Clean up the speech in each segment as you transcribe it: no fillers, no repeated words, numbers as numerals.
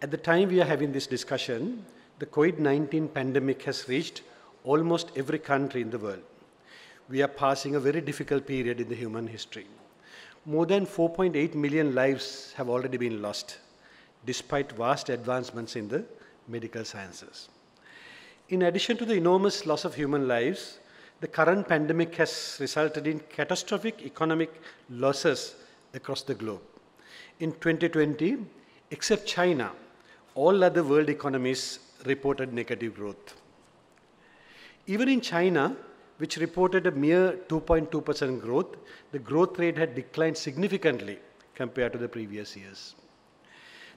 At the time we are having this discussion, the COVID-19 pandemic has reached almost every country in the world. We are passing a very difficult period in the human history. More than 4.8 million lives have already been lost, despite vast advancements in the medical sciences. In addition to the enormous loss of human lives, the current pandemic has resulted in catastrophic economic losses across the globe. In 2020, except China, all other world economies reported negative growth. Even in China, which reported a mere 2.2% growth, the growth rate had declined significantly compared to the previous years.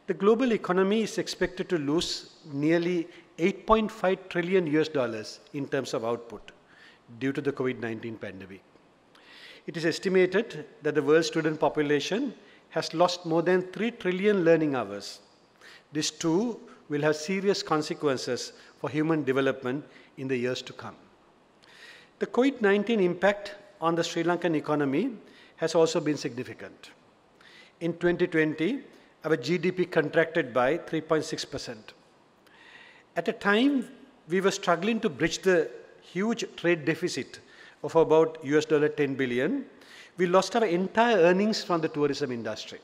The global economy is expected to lose nearly $8.5 trillion in terms of output due to the COVID-19 pandemic. It is estimated that the world student population has lost more than 3 trillion learning hours. This too will have serious consequences for human development in the years to come. The COVID-19 impact on the Sri Lankan economy has also been significant. In 2020, our GDP contracted by 3.6%. At a time, we were struggling to bridge the huge trade deficit of about $10 billion. We lost our entire earnings from the tourism industry.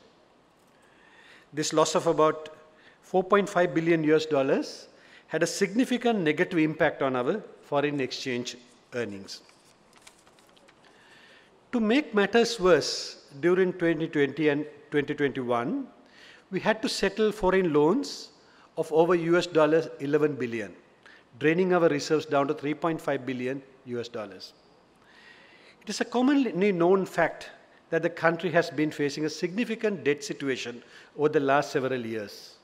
This loss of about $4.5 billion had a significant negative impact on our foreign exchange earnings. To make matters worse, during 2020 and 2021, we had to settle foreign loans of over $11 billion, draining our reserves down to $3.5 billion. It is a commonly known fact that the country has been facing a significant debt situation over the last several years.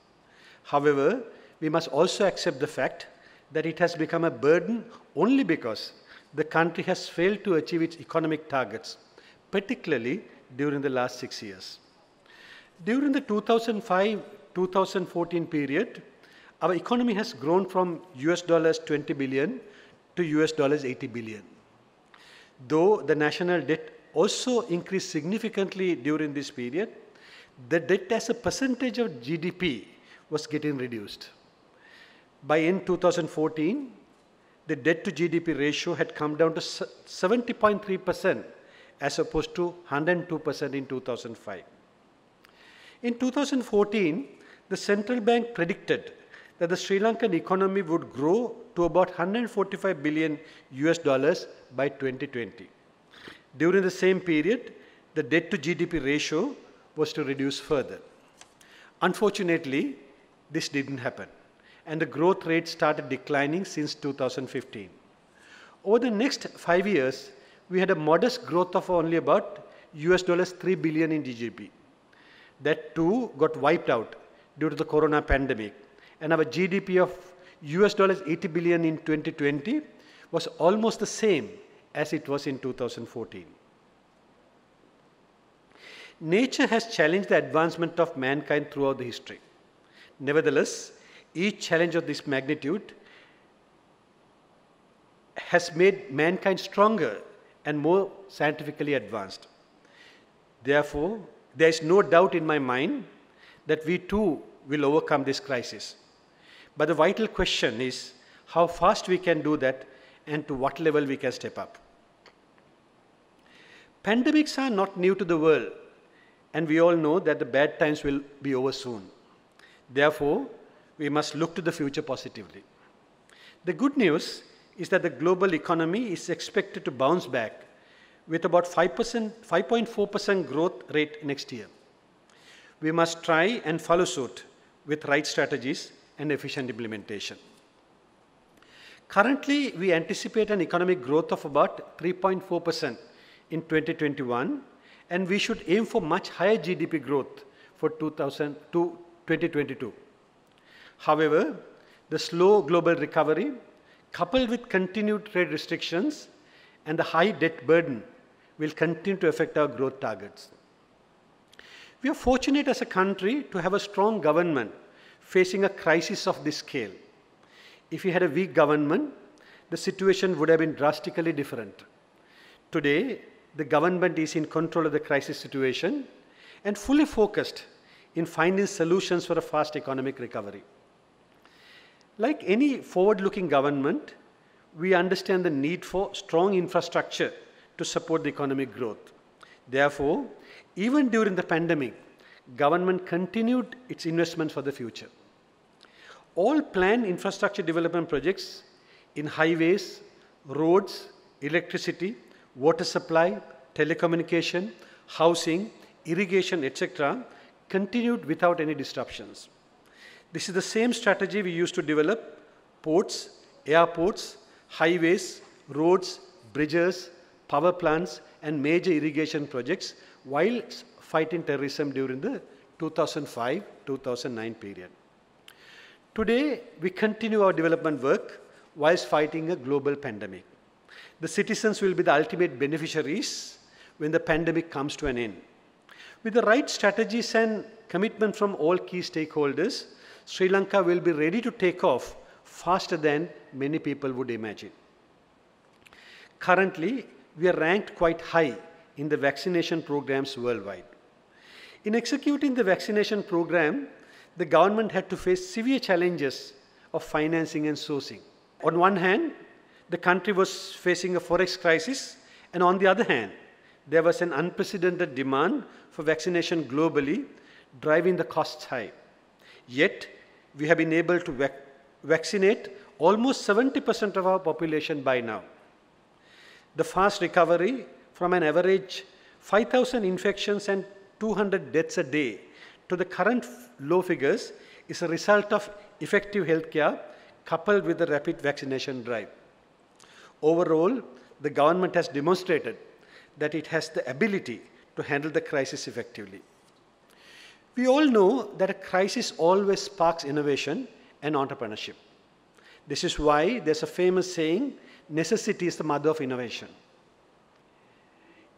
However, we must also accept the fact that it has become a burden only because the country has failed to achieve its economic targets, particularly during the last 6 years. During the 2005-2014 period, our economy has grown from $20 billion to $80 billion. Though the national debt also increased significantly during this period, the debt as a percentage of GDP was getting reduced. By end 2014, the debt to GDP ratio had come down to 70.3% as opposed to 102% in 2005. In 2014, the central bank predicted that the Sri Lankan economy would grow to about $145 billion by 2020. During the same period, the debt to GDP ratio was to reduce further. Unfortunately, this didn't happen, and the growth rate started declining since 2015. Over the next 5 years, we had a modest growth of only about $3 billion in GDP. That too got wiped out due to the corona pandemic, and our GDP of $80 billion in 2020 was almost the same as it was in 2014. Nature has challenged the advancement of mankind throughout the history. Nevertheless, each challenge of this magnitude has made mankind stronger and more scientifically advanced. Therefore, there is no doubt in my mind that we too will overcome this crisis. But the vital question is how fast we can do that and to what level we can step up. Pandemics are not new to the world, and we all know that the bad times will be over soon. Therefore, we must look to the future positively. The good news is that the global economy is expected to bounce back with about 5.4% growth rate next year. We must try and follow suit with right strategies and efficient implementation. Currently, we anticipate an economic growth of about 3.4% in 2021, and we should aim for much higher GDP growth for 2022. However, the slow global recovery, coupled with continued trade restrictions and the high debt burden, will continue to affect our growth targets. We are fortunate as a country to have a strong government facing a crisis of this scale. If we had a weak government, the situation would have been drastically different. Today, the government is in control of the crisis situation and fully focused in finding solutions for a fast economic recovery. Like any forward-looking government, we understand the need for strong infrastructure to support the economic growth. Therefore, even during the pandemic, government continued its investments for the future. All planned infrastructure development projects in highways, roads, electricity, water supply, telecommunication, housing, irrigation, etc. continued without any disruptions. This is the same strategy we used to develop ports, airports, highways, roads, bridges, power plants, and major irrigation projects while fighting terrorism during the 2005-2009 period. Today, we continue our development work whilst fighting a global pandemic. The citizens will be the ultimate beneficiaries when the pandemic comes to an end. With the right strategies and commitment from all key stakeholders, Sri Lanka will be ready to take off faster than many people would imagine. Currently, we are ranked quite high in the vaccination programs worldwide. In executing the vaccination program, the government had to face severe challenges of financing and sourcing. On one hand, the country was facing a forex crisis, and on the other hand, there was an unprecedented demand for vaccination globally, driving the costs high. Yet, we have been able to vaccinate almost 70% of our population by now. The fast recovery from an average 5,000 infections and 200 deaths a day to the current low figures is a result of effective healthcare coupled with the rapid vaccination drive. Overall, the government has demonstrated that it has the ability to handle the crisis effectively. We all know that a crisis always sparks innovation and entrepreneurship. This is why there's a famous saying, necessity is the mother of innovation.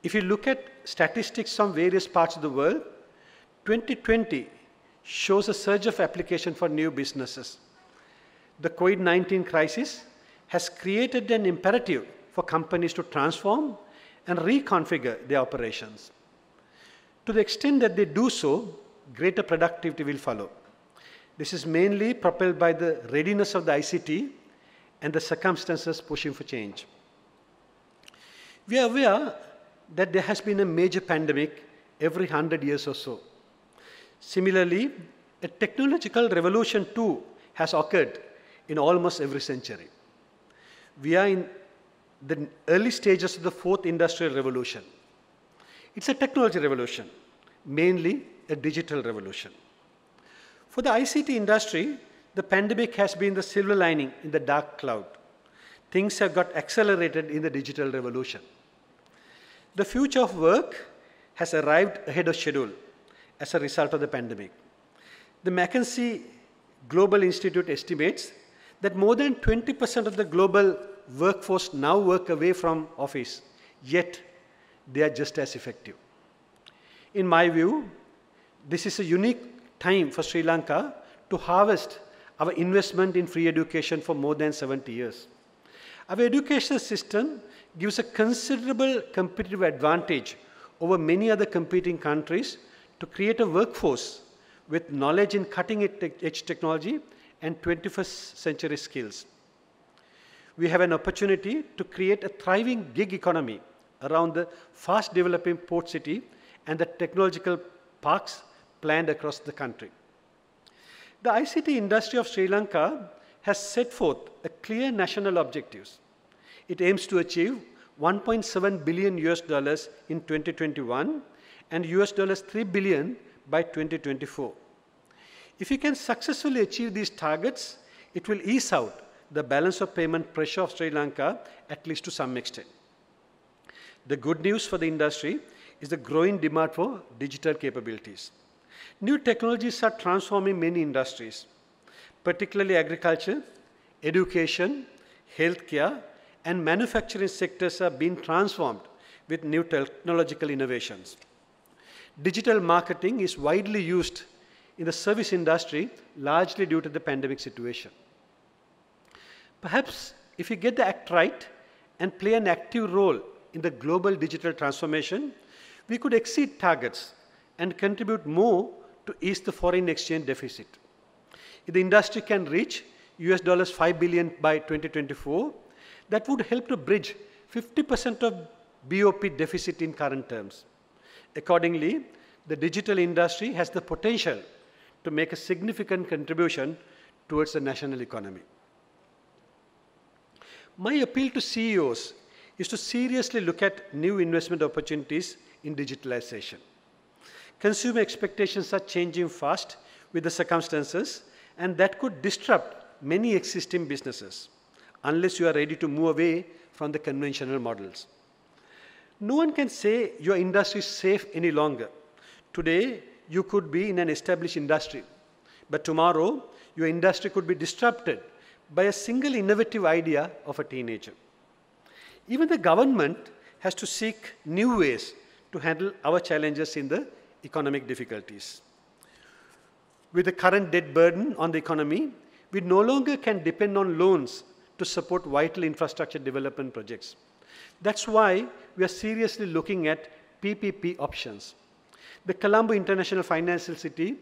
If you look at statistics from various parts of the world, 2020 shows a surge of application for new businesses. The COVID-19 crisis has created an imperative for companies to transform and reconfigure their operations. To the extent that they do so, greater productivity will follow. This is mainly propelled by the readiness of the ICT and the circumstances pushing for change. We are aware that there has been a major pandemic every 100 years or so. Similarly, a technological revolution too has occurred in almost every century. We are in the early stages of the fourth industrial revolution. It's a technology revolution, mainly a digital revolution. For the ICT industry, the pandemic has been the silver lining in the dark cloud. Things have got accelerated in the digital revolution. The future of work has arrived ahead of schedule as a result of the pandemic. The McKinsey Global Institute estimates that more than 20% of the global workforce now work away from office, yet they are just as effective. In my view, this is a unique time for Sri Lanka to harvest our investment in free education for more than 70 years. Our educational system gives a considerable competitive advantage over many other competing countries to create a workforce with knowledge in cutting-edge technology and 21st century skills. We have an opportunity to create a thriving gig economy around the fast developing port city and the technological parks planned across the country. The ICT industry of Sri Lanka has set forth a clear national objectives. It aims to achieve $1.7 billion in 2021 and $3 billion by 2024. If we can successfully achieve these targets, it will ease out the balance of payment pressure of Sri Lanka, at least to some extent. The good news for the industry is the growing demand for digital capabilities. New technologies are transforming many industries, particularly agriculture, education, healthcare, and manufacturing sectors are being transformed with new technological innovations. Digital marketing is widely used in the service industry, largely due to the pandemic situation. Perhaps if we get the act right and play an active role in the global digital transformation, we could exceed targets and contribute more to ease the foreign exchange deficit. If the industry can reach US $5 billion by 2024, that would help to bridge 50% of BOP deficit in current terms. Accordingly, the digital industry has the potential to make a significant contribution towards the national economy. My appeal to CEOs is to seriously look at new investment opportunities in digitalization. Consumer expectations are changing fast with the circumstances, and that could disrupt many existing businesses unless you are ready to move away from the conventional models. No one can say your industry is safe any longer. Today, you could be in an established industry, but tomorrow, your industry could be disrupted by a single innovative idea of a teenager. Even the government has to seek new ways to handle our challenges in the economic difficulties. With the current debt burden on the economy, we no longer can depend on loans to support vital infrastructure development projects. That's why we are seriously looking at PPP options. The Colombo International Financial City,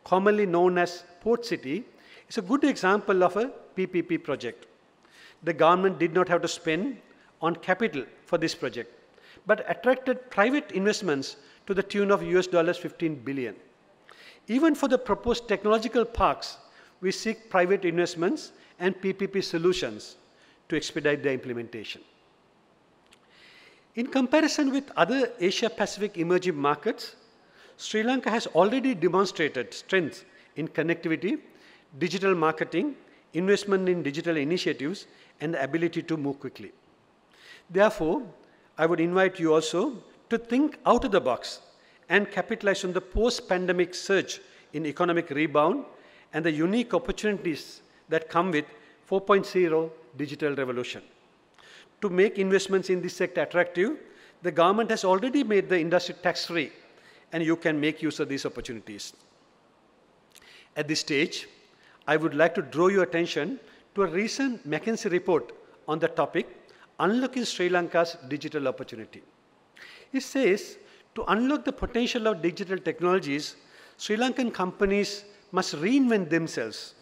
commonly known as Port City, is a good example of a PPP project. The government did not have to spend on capital for this project, but attracted private investments to the tune of US $15 billion. Even for the proposed technological parks, we seek private investments and PPP solutions to expedite their implementation. In comparison with other Asia-Pacific emerging markets, Sri Lanka has already demonstrated strength in connectivity, digital marketing, investment in digital initiatives, and the ability to move quickly. Therefore, I would invite you also to think out of the box and capitalize on the post-pandemic surge in economic rebound and the unique opportunities that come with 4.0 digital revolution. To make investments in this sector attractive, the government has already made the industry tax-free, and you can make use of these opportunities. At this stage, I would like to draw your attention to a recent McKinsey report on the topic, Unlocking Sri Lanka's Digital Opportunity. It says, to unlock the potential of digital technologies, Sri Lankan companies must reinvent themselves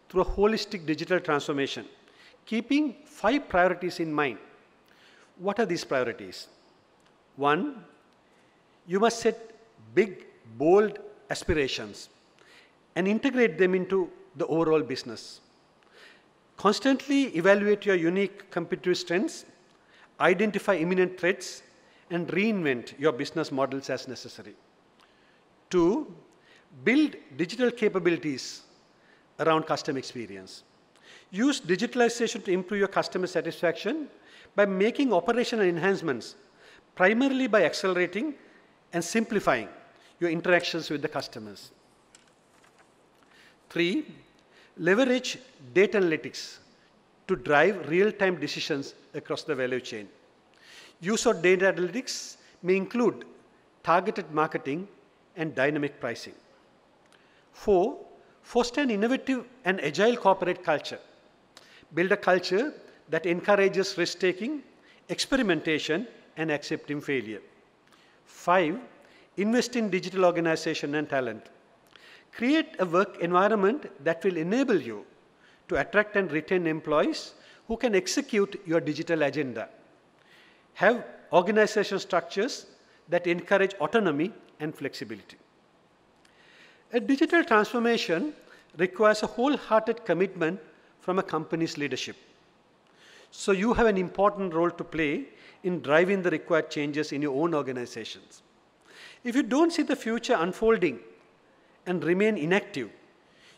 through a holistic digital transformation, keeping 5 priorities in mind. What are these priorities? 1, you must set big, bold aspirations and integrate them into the overall business. Constantly evaluate your unique competitive strengths, identify imminent threats, and reinvent your business models as necessary. 2, build digital capabilities around customer experience. Use digitalization to improve your customer satisfaction by making operational enhancements, primarily by accelerating and simplifying your interactions with the customers. 3, leverage data analytics to drive real-time decisions across the value chain. Use of data analytics may include targeted marketing and dynamic pricing. 4, foster an innovative and agile corporate culture. Build a culture that encourages risk-taking, experimentation, and accepting failure. 5, invest in digital organization and talent. Create a work environment that will enable you to attract and retain employees who can execute your digital agenda. Have organization structures that encourage autonomy and flexibility. A digital transformation requires a wholehearted commitment from a company's leadership. So you have an important role to play in driving the required changes in your own organizations. If you don't see the future unfolding and remain inactive,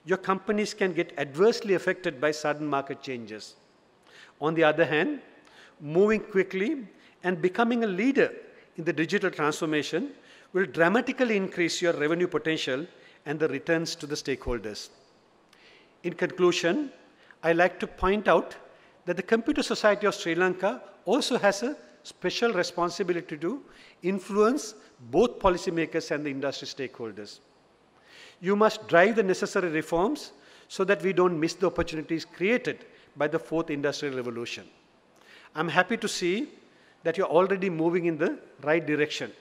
your companies can get adversely affected by sudden market changes. On the other hand, moving quickly and becoming a leader in the digital transformation will dramatically increase your revenue potential and the returns to the stakeholders. In conclusion, I like to point out that the Computer Society of Sri Lanka also has a special responsibility to influence both policymakers and the industry stakeholders. You must drive the necessary reforms so that we don't miss the opportunities created by the 4th industrial revolution. I'm happy to see that you're already moving in the right direction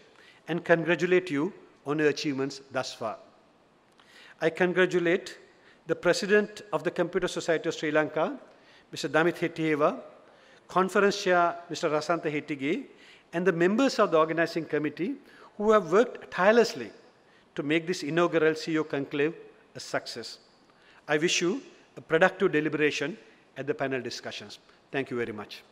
and congratulate you on your achievements thus far. I congratulate the President of the Computer Society of Sri Lanka, Mr. Damit Hettieva, Conference Chair, Mr. Rasantha Hettige, and the members of the organizing committee who have worked tirelessly to make this inaugural CEO conclave a success. I wish you a productive deliberation at the panel discussions. Thank you very much.